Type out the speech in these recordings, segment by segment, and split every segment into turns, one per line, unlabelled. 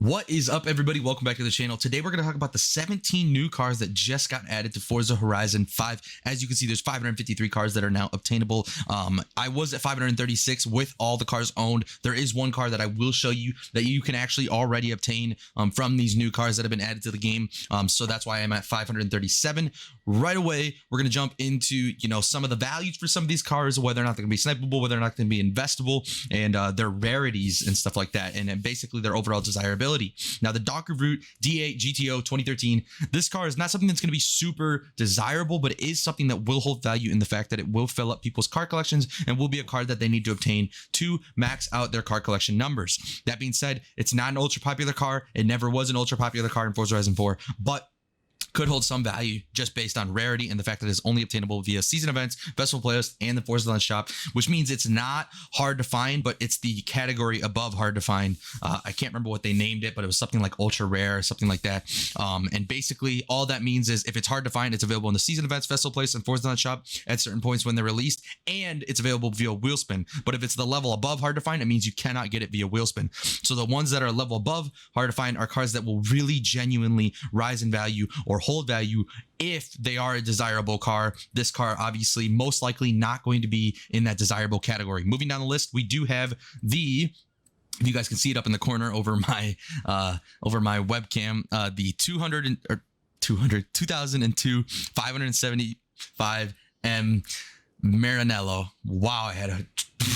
What is up, everybody? Welcome back to the channel. Today we're going to talk about the 17 new cars that just got added to Forza Horizon 5. As you can see, there's 553 cars that are now obtainable. I was at 536 with all the cars owned. There is one car that I will show you that you can actually already obtain from these new cars that have been added to the game. So that's why I'm at 537. Right away, we're going to jump into, some of the values for some of these cars, whether or not they're going to be snipeable, whether or not they're going to be investable, and their rarities and stuff like that, and basically their overall desirability. Now, the Docker Root D8 GTO 2013, this car is not something that's going to be super desirable, but it is something that will hold value in the fact that it will fill up people's car collections and will be a car that they need to obtain to max out their car collection numbers. That being said, it's not an ultra popular car. It never was an ultra popular car in Forza Horizon 4, but could hold some value just based on rarity and the fact that it's only obtainable via season events, festival playlists, and the Forza Launch Shop, which means it's not hard to find, but it's the category above hard to find. I can't remember what they named it, but it was something like ultra rare or something like that. And basically all that means is if it's hard to find, it's available in the season events, festival playlists, and Forza Launch Shop at certain points when they're released, and it's available via wheel spin. But if it's the level above hard to find, it means you cannot get it via wheel spin. So the ones that are level above hard to find are cars that will really genuinely rise in value or hold value if they are a desirable car. This car obviously most likely not going to be in that desirable category. Moving down the list, we do have the, if you guys can see it up in the corner over my webcam, the 2002 575M Maranello. Wow, I had a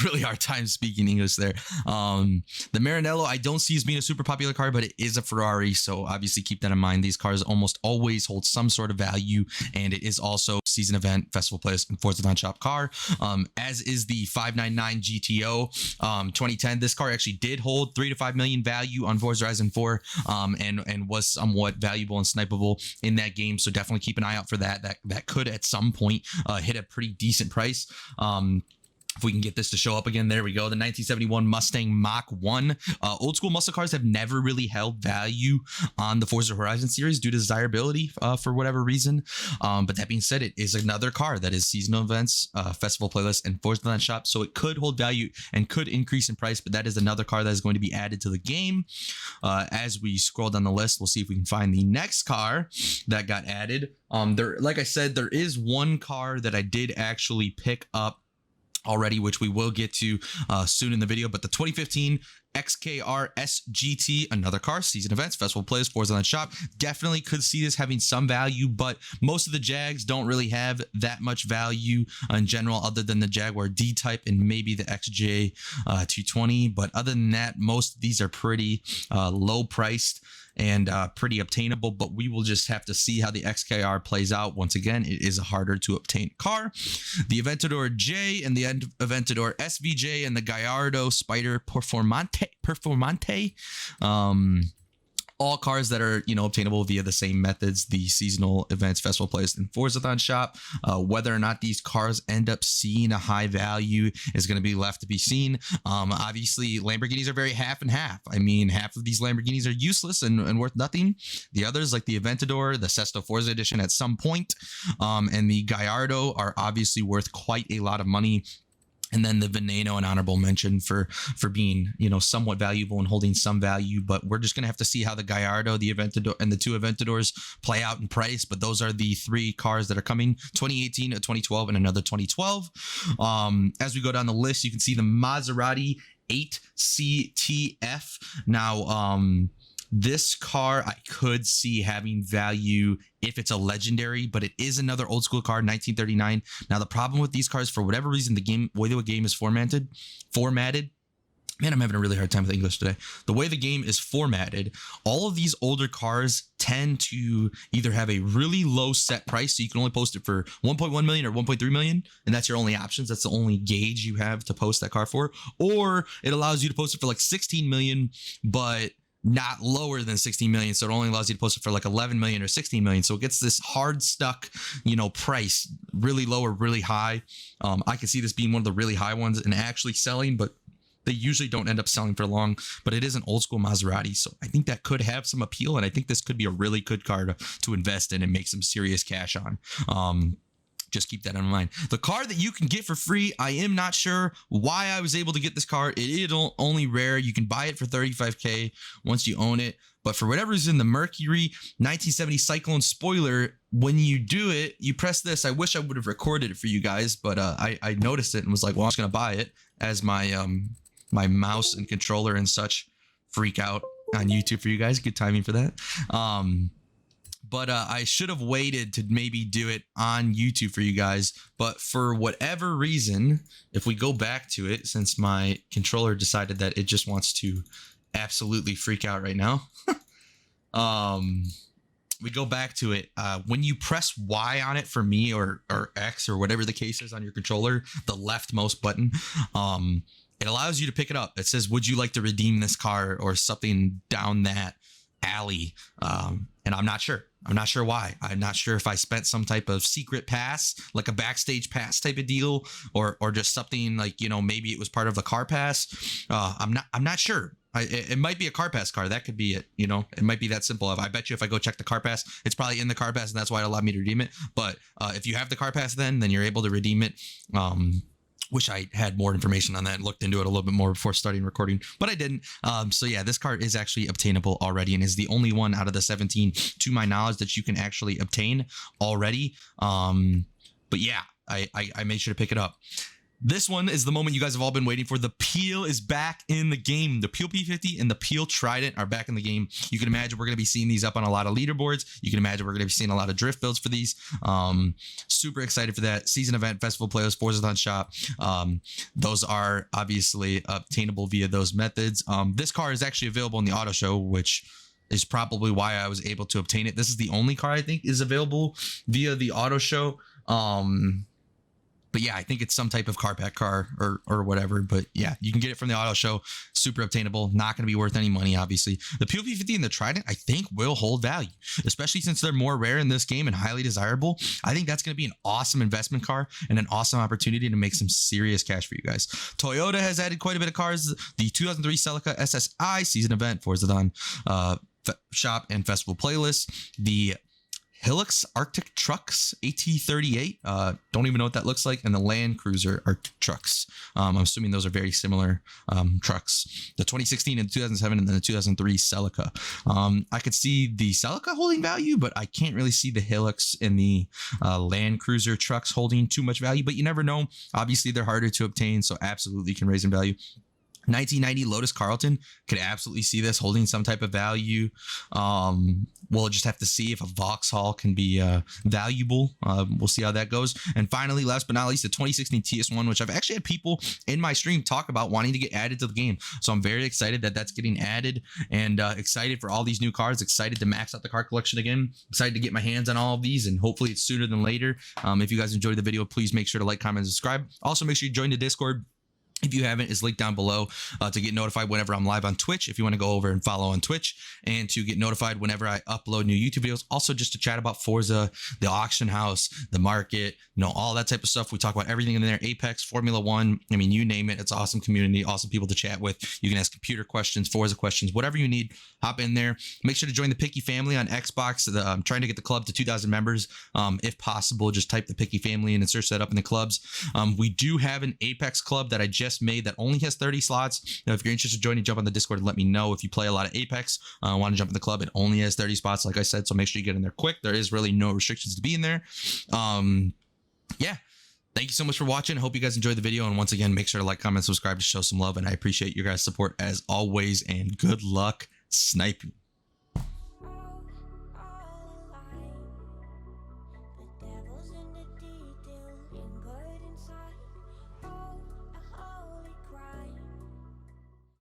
really hard time speaking English there. The Maranello I don't see as being a super popular car, but it is a Ferrari, so obviously keep that in mind. These cars almost always hold some sort of value, and it is also season event, festival playlist, and Forza Launch Shop car, as is the 599 GTO 2010. This car actually did hold 3 to 5 million value on Forza Horizon 4, and was somewhat valuable and snipeable in that game, so definitely keep an eye out for that. That could at some point hit a pretty decent price. If we can get this to show up again, there we go. The 1971 Mustang Mach 1. Old school muscle cars have never really held value on the Forza Horizon series due to desirability for whatever reason. But that being said, it is another car that is seasonal events, festival playlists, and Forza Launch Shop. So it could hold value and could increase in price, but that is another car that is going to be added to the game. As we scroll down the list, we'll see if we can find the next car that got added. Like I said, there is one car that I did actually pick up already, which we will get to soon in the video, but the 2015 XKR SGT, another car, season events, festival plays, Forza Launch Shop, definitely could see this having some value, but most of the Jags don't really have that much value in general, other than the Jaguar D-Type and maybe the XJ 220. But other than that, most of these are pretty low priced and pretty obtainable, but we will just have to see how the XKR plays out. Once again, it is a harder to obtain car. The Aventador J and the Aventador SVJ and the Gallardo Spider Performante, all cars that are, obtainable via the same methods, the seasonal events, festival plays, and Forza Launch Shop. Whether or not these cars end up seeing a high value is going to be left to be seen. Obviously, Lamborghinis are very half and half. I mean, half of these Lamborghinis are useless and worth nothing. The others, like the Aventador, the Sesto Forza Edition at some point, and the Gallardo are obviously worth quite a lot of money. And then the Veneno, an honorable mention for being, somewhat valuable and holding some value. But we're just going to have to see how the Gallardo, the Aventador, and the two Aventadors play out in price. But those are the three cars that are coming: 2018, a 2012, and another 2012. As we go down the list, you can see the Maserati 8CTF. Now, this car I could see having value if it's a legendary, but it is another old school car, 1939. Now, the problem with these cars, for whatever reason, the way the game is formatted, man, I'm having a really hard time with English today. The way the game is formatted, all of these older cars tend to either have a really low set price, so you can only post it for 1.1 million or 1.3 million, and that's your only options. That's the only gauge you have to post that car for. Or it allows you to post it for like 16 million, but not lower than 16 million, so it only allows you to post it for like 11 million or 16 million. So it gets this hard stuck, price, really low or really high. I can see this being one of the really high ones and actually selling, but they usually don't end up selling for long. But it is an old school Maserati, so I think that could have some appeal, and I think this could be a really good car to invest in and make some serious cash on. just keep that in mind. The car that you can get for free, I am not sure why I was able to get this car. It is only rare. You can buy it for $35K once you own it. But for whatever reason, the Mercury 1970 Cyclone spoiler, when you do it, you press this. I wish I would have recorded it for you guys, but I noticed it and was like, well, I'm just going to buy it as my my mouse and controller and such freak out on YouTube for you guys. Good timing for that. But I should have waited to maybe do it on YouTube for you guys. But for whatever reason, if we go back to it, since my controller decided that it just wants to absolutely freak out right now. We go back to it. When you press Y on it for me, or X, or whatever the case is on your controller, the leftmost button, it allows you to pick it up. It says, would you like to redeem this car or something down that alley? And I'm not sure. I'm not sure why. I'm not sure if I spent some type of secret pass, like a backstage pass type of deal, or just something like, you know, maybe it was part of the car pass. I'm not sure. It might be a car pass car. That could be it. You know, it might be that simple. I bet you if I go check the car pass, it's probably in the car pass, and that's why it allowed me to redeem it. But if you have the car pass, then you're able to redeem it. Wish I had more information on that and looked into it a little bit more before starting recording, but I didn't. So yeah, this car is actually obtainable already and is the only one out of the 17, to my knowledge, that you can actually obtain already. But yeah, I made sure to pick it up. This one is the moment you guys have all been waiting for. The Peel is back in the game. The Peel P50 and the Peel Trident are back in the game. You can imagine we're going to be seeing these up on a lot of leaderboards. You can imagine we're going to be seeing a lot of drift builds for these. Super excited for that. Season event, festival playlist, Forza shop. Those are obviously obtainable via those methods. This car is actually available in the auto show, which is probably why I was able to obtain it. This is the only car I think is available via the auto show. But yeah, I think it's some type of car pack car or whatever. But yeah, you can get it from the auto show. Super obtainable. Not going to be worth any money, obviously. The Peel P50 and the Trident, I think, will hold value, especially since they're more rare in this game and highly desirable. I think that's going to be an awesome investment car and an awesome opportunity to make some serious cash for you guys. Toyota has added quite a bit of cars. The 2003 Celica SSI season event, Forza shop and festival playlist. The Hilux Arctic Trucks AT38. Don't even know what that looks like. And the Land Cruiser Arctic Trucks. I'm assuming those are very similar trucks. The 2016 and 2007 and then the 2003 Celica. I could see the Celica holding value, but I can't really see the Hilux and the Land Cruiser trucks holding too much value. But you never know. Obviously, they're harder to obtain, so absolutely can raise in value. 1990 Lotus Carlton, could absolutely see this holding some type of value. We'll just have to see if a Vauxhall can be valuable. We'll see how that goes. And finally, last but not least, the 2016 TS1, which I've actually had people in my stream talk about wanting to get added to the game. So I'm very excited that that's getting added, and excited for all these new cars. Excited to max out the car collection again. Excited to get my hands on all of these, and hopefully it's sooner than later. If you guys enjoyed the video, please make sure to like, comment, and subscribe. Also, make sure you join the Discord. If you haven't, it's linked down below to get notified whenever I'm live on Twitch. If you want to go over and follow on Twitch, and to get notified whenever I upload new YouTube videos. Also, just to chat about Forza, the auction house, the market, you know, all that type of stuff. We talk about everything in there. Apex, Formula One. I mean, you name it. It's an awesome community, awesome people to chat with. You can ask computer questions, Forza questions, whatever you need. Hop in there. Make sure to join the Pikckyy Family on Xbox. I'm trying to get the club to 2,000 members. If possible, just type the Pikckyy Family in and search that up in the clubs. We do have an Apex club that I just made that only has 30 slots. Now, if you're interested in joining, jump on the Discord and let me know. If you play a lot of Apex, want to jump in the club, it only has 30 spots, like I said, so make sure you get in there quick. There is really no restrictions to be in there. Yeah. Thank you so much for watching. Hope you guys enjoyed the video. And once again, make sure to like, comment, subscribe to show some love. And I appreciate your guys' support as always. And good luck sniping.